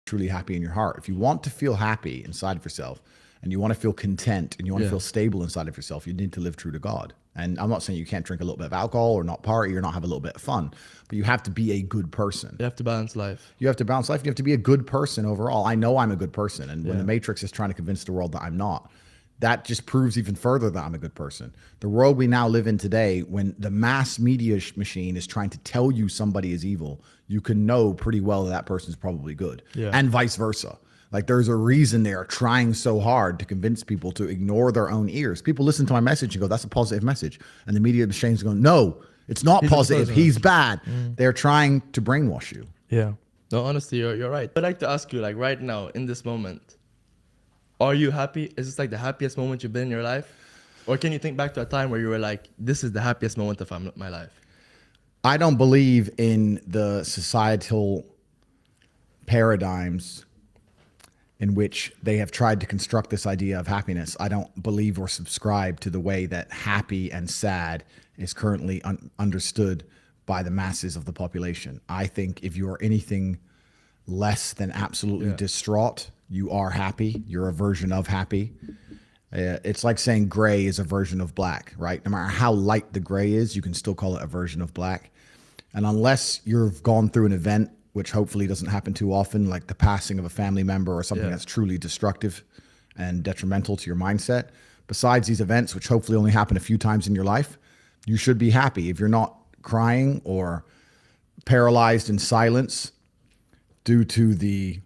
truly happy in your heart. If you want to feel happy inside of yourself and you want to feel content and you want to feel stable inside of yourself, you need to live true to God. And I'm not saying you can't drink a little bit of alcohol or not party or not have a little bit of fun, but you have to be a good person. You have to balance life. You have to balance life. You have to be a good person overall. I know I'm a good person. And when the Matrix is trying to convince the world that I'm not, that just proves even further that I'm a good person. The world we now live in today, when the mass media machine is trying to tell you somebody is evil, you can know pretty well that person's probably good, and vice versa. Like there's a reason they are trying so hard to convince people to ignore their own ears. People listen to my message and go, that's a positive message. And the media machine is going, no, it's not positive. He's bad. They're trying to brainwash you. Yeah. No, honestly, you're right. I'd like to ask you, like right now, in this moment, are you happy? Is this like the happiest moment you've been in your life? Or can you think back to a time where you were like, this is the happiest moment of my life? I don't believe in the societal paradigms in which they have tried to construct this idea of happiness. I don't believe or subscribe to the way that happy and sad is currently understood by the masses of the population. I think if you are anything less than absolutely distraught, you are happy. You're a version of happy. It's like saying gray is a version of black, right? No matter how light the gray is, you can still call it a version of black. And unless you've gone through an event, which hopefully doesn't happen too often, like the passing of a family member or something that's truly destructive and detrimental to your mindset, besides these events, which hopefully only happen a few times in your life, you should be happy. If you're not crying or paralyzed in silence due to the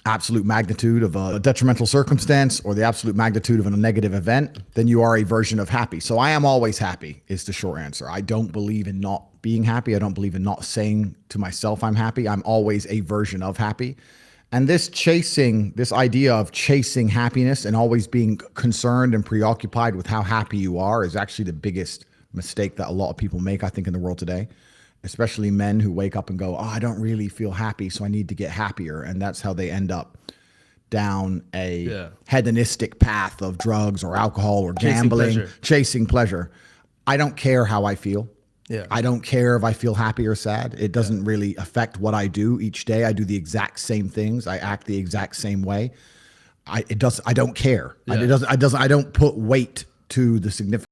absolute magnitude of a detrimental circumstance or the absolute magnitude of a negative event, then you are a version of happy. So I am always happy is the short answer. I don't believe in not being happy. I don't believe in not saying to myself I'm happy. I'm always a version of happy. And this idea of chasing happiness and always being concerned and preoccupied with how happy you are is actually the biggest mistake that a lot of people make, I think, in the world today. Especially men who wake up and go, oh, I don't really feel happy, so I need to get happier. And that's how they end up down a hedonistic path of drugs or alcohol or gambling, chasing pleasure. I don't care how I feel. I don't care if I feel happy or sad. It doesn't really affect what I do each day. I do the exact same things. I act the exact same way. I don't care. I don't put weight to the significance